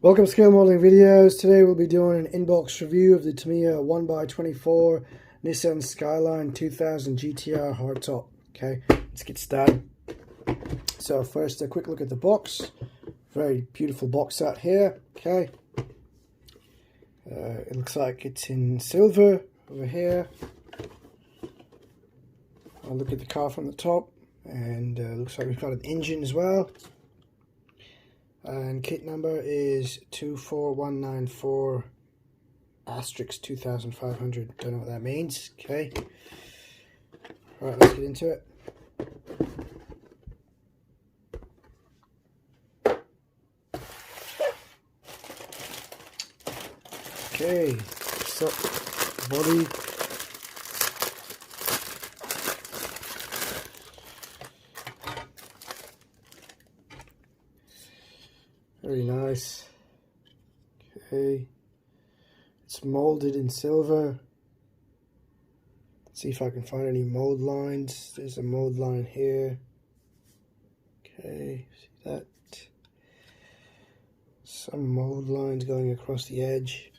Welcome to Scale Modeling Videos. Today we'll be doing an inbox review of the Tamiya 1x24 Nissan Skyline 2000 GTR hardtop. Okay, let's get started. So first, a quick look at the box. Very beautiful box out here. Okay, it looks like it's in silver over here. I'll look at the car from the top, and looks like we've got an engine as well. And kit number is 24194 asterisk 2500. Don't know what that means. Okay. Alright, let's get into it. Okay. So, body. Very nice. Okay. It's molded in silver. Let's see if I can find any mold lines. There's a mold line here. Okay, see that? Some mold lines going across the edge.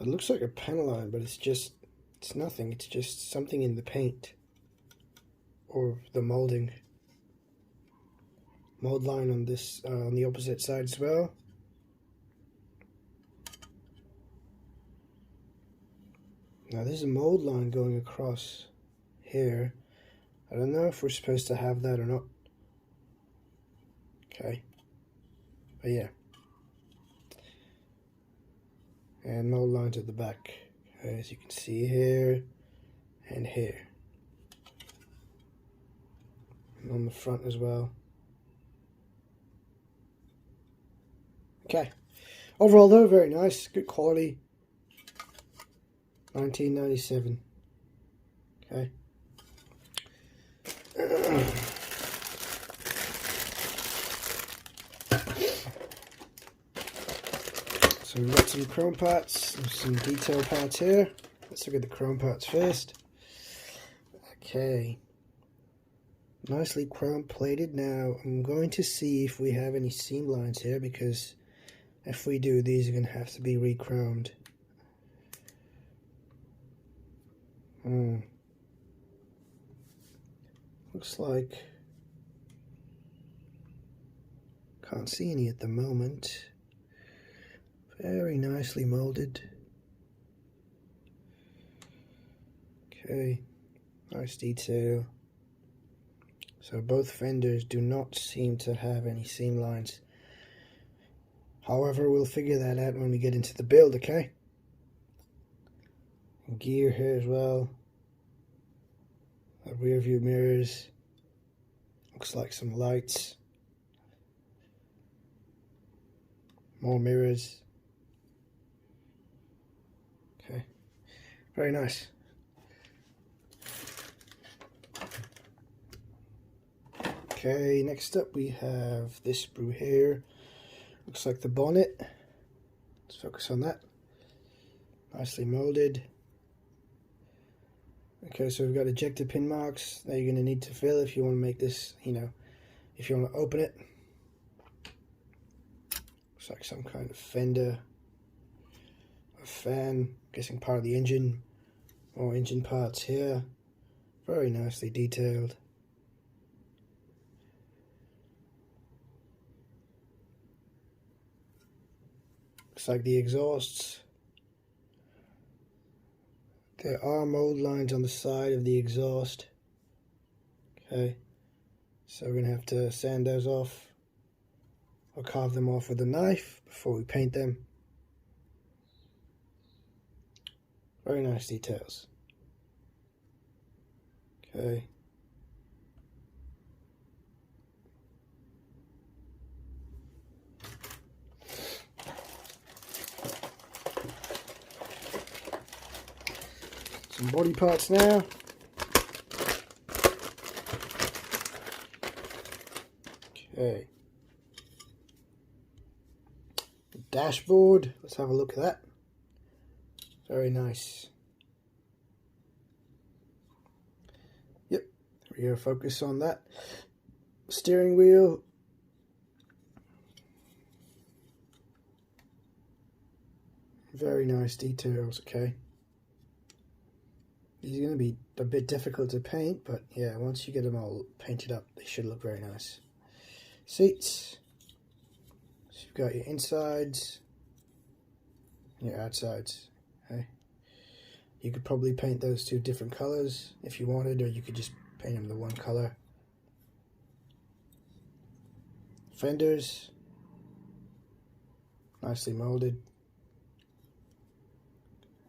It looks like a panel line, but it's nothing. It's just something in the paint or the molding. Mold line on this on the opposite side as well. Now there's a mold line going across here. I don't know if we're supposed to have that or not. Okay. But yeah. And mold lines at the back. As you can see here and here, and on the front as well. Okay, overall though, very nice, good quality. 1997. Okay. So we've got some chrome parts, some detail parts here. Let's look at the chrome parts first. Okay. Nicely chrome plated. Now I'm going to see if we have any seam lines here, because if we do, these are going to have to be re-chromed. Looks like can't see any at the moment. Very nicely molded. Okay, nice detail. So both fenders do not seem to have any seam lines. However, we'll figure that out when we get into the build, okay? Gear here as well. The rear view mirrors. Looks like some lights. More mirrors. Okay, very nice. Okay, next up we have this sprue here. Looks like the bonnet. Let's focus on that. Nicely molded. Okay, so we've got ejector pin marks that you're going to need to fill if you want to make this, if you want to open it. Looks like some kind of fender. A fan, guessing part of the engine. More engine parts here. Very nicely detailed. Looks like the exhausts. There are mold lines on the side of the exhaust. Okay, so we're going to have to sand those off or carve them off with a knife before we paint them. Very nice details. Okay. Some body parts now. Okay. The dashboard. Let's have a look at that. Very nice. rear focus on that. Steering wheel. Very nice details, okay. These are going to be a bit difficult to paint, but yeah, once you get them all painted up, they should look very nice. Seats. So you've got your insides and your outsides. Okay. You could probably paint those two different colors if you wanted, or you could just paint them the one color. Fenders. Nicely molded.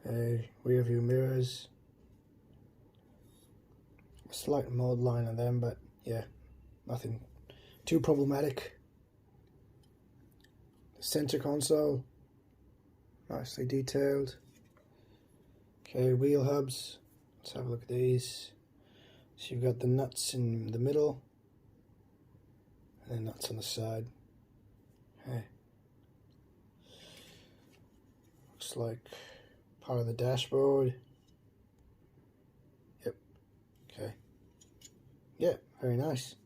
Rear view mirrors. A slight mold line on them, but yeah, nothing too problematic. The center console, nicely detailed. Okay, wheel hubs. Let's have a look at these. So you've got the nuts in the middle, and then nuts on the side. Okay. Looks like part of the dashboard. Yep. Okay. Yeah, very nice.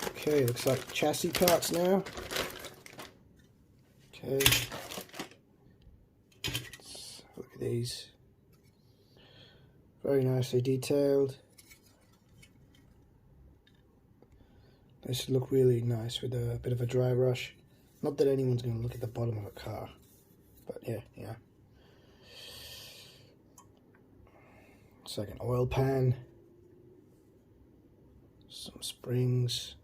Okay, looks like chassis parts now. Okay. Let's look at these. Very nicely detailed. They should look really nice with a bit of a dry brush. Not that anyone's going to look at the bottom of a car, but yeah. It's like an oil pan, some springs,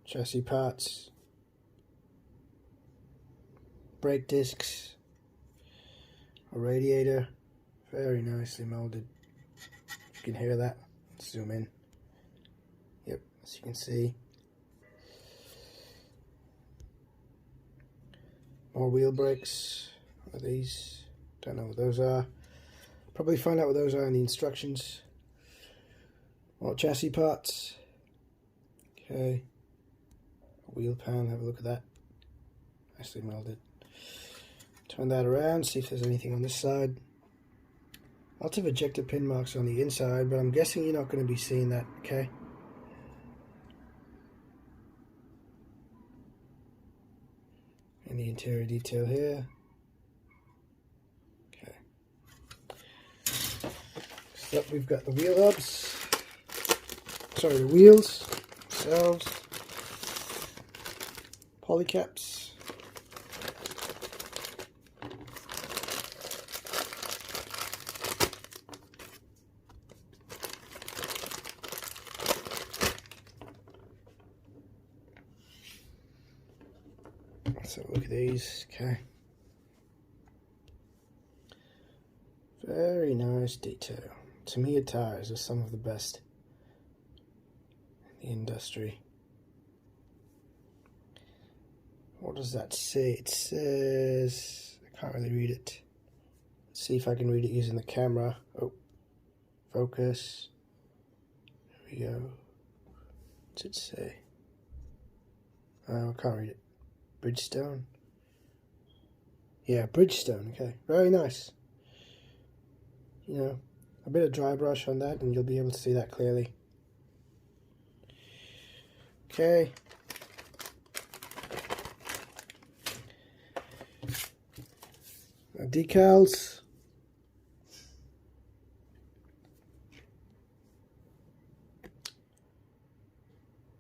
chassis parts, brake discs, a radiator, very nicely molded. You can hear that. Let's zoom in. Yep, as you can see. More wheel brakes. What are these? Don't know what those are. Probably find out what those are in the instructions. More chassis parts. Okay. A wheel pan, have a look at that. Nicely molded. Turn that around, see if there's anything on this side. Lots of ejector pin marks on the inside, but I'm guessing you're not going to be seeing that, okay? And the interior detail here. Okay. So up we've got the wheel hubs. Sorry, the wheels themselves. Polycaps. Let's have a look at these. Okay. Very nice detail. Tamiya tires are some of the best in the industry. What does that say? It says, I can't really read it. Let's see if I can read it using the camera. Oh, focus. There we go. What's it say? I can't read it. Bridgestone? Yeah, Bridgestone, okay. Very nice. You know, a bit of dry brush on that and you'll be able to see that clearly. Okay. Decals.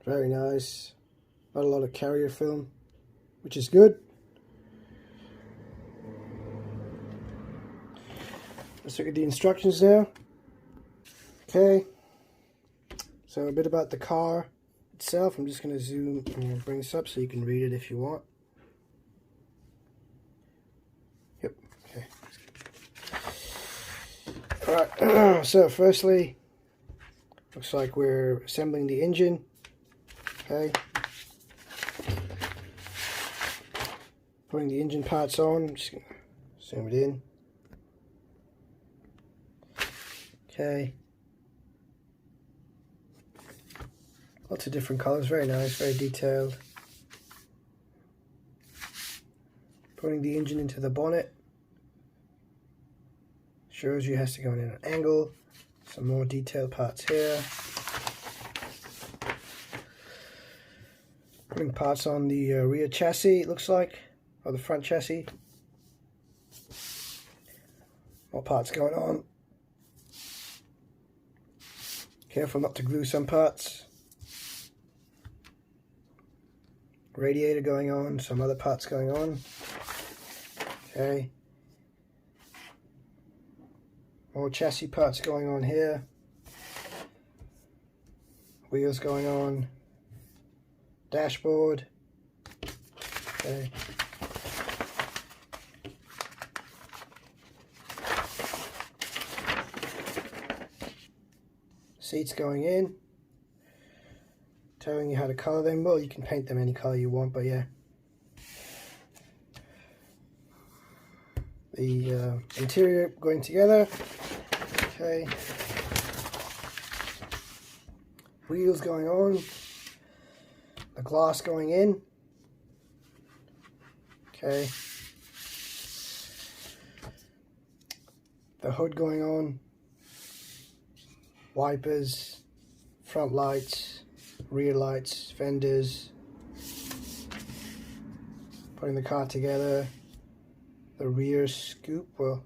Very nice. Not a lot of carrier film, which is good. Let's look at the instructions there. Okay. So a bit about the car itself. I'm just going to zoom and bring this up so you can read it if you want. Yep. Okay. Alright. So firstly, looks like we're assembling the engine. Okay. Putting the engine parts on. I'm just going to zoom it in. Okay. Lots of different colours, very nice, very detailed. Putting the engine into the bonnet. Shows you it has to go in an angle. Some more detailed parts here. Putting parts on the rear chassis, it looks like, or the front chassis. More parts going on. Careful not to glue some parts. Radiator going on, some other parts going on. Okay. More chassis parts going on here. Wheels going on. Dashboard. Okay. Seats going in. Telling you how to color them. Well, you can paint them any color you want, but yeah. The interior going together. Okay. Wheels going on. The glass going in. Okay. The hood going on. Wipers. Front lights. Rear lights. Fenders. Putting the car together. The rear scoop. Well,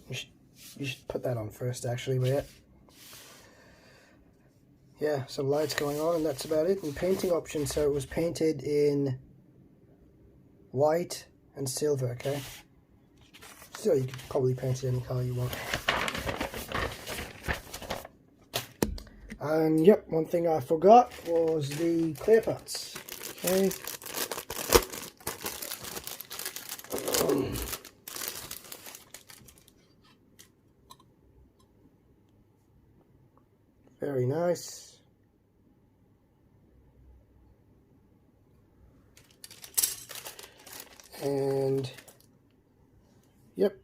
you should put that on first actually, but yeah. Yeah, some lights going on, and that's about it. And painting options, so it was painted in white and silver, okay? So you could probably paint it any color you want. And yep, one thing I forgot was the clear parts. Okay. Very nice. And yep,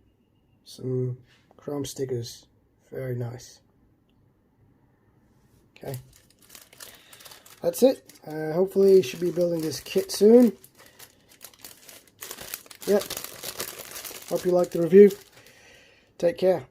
some chrome stickers. Very nice. Okay, that's it. Hopefully you should be building this kit soon. Yep, hope you liked the review. Take care.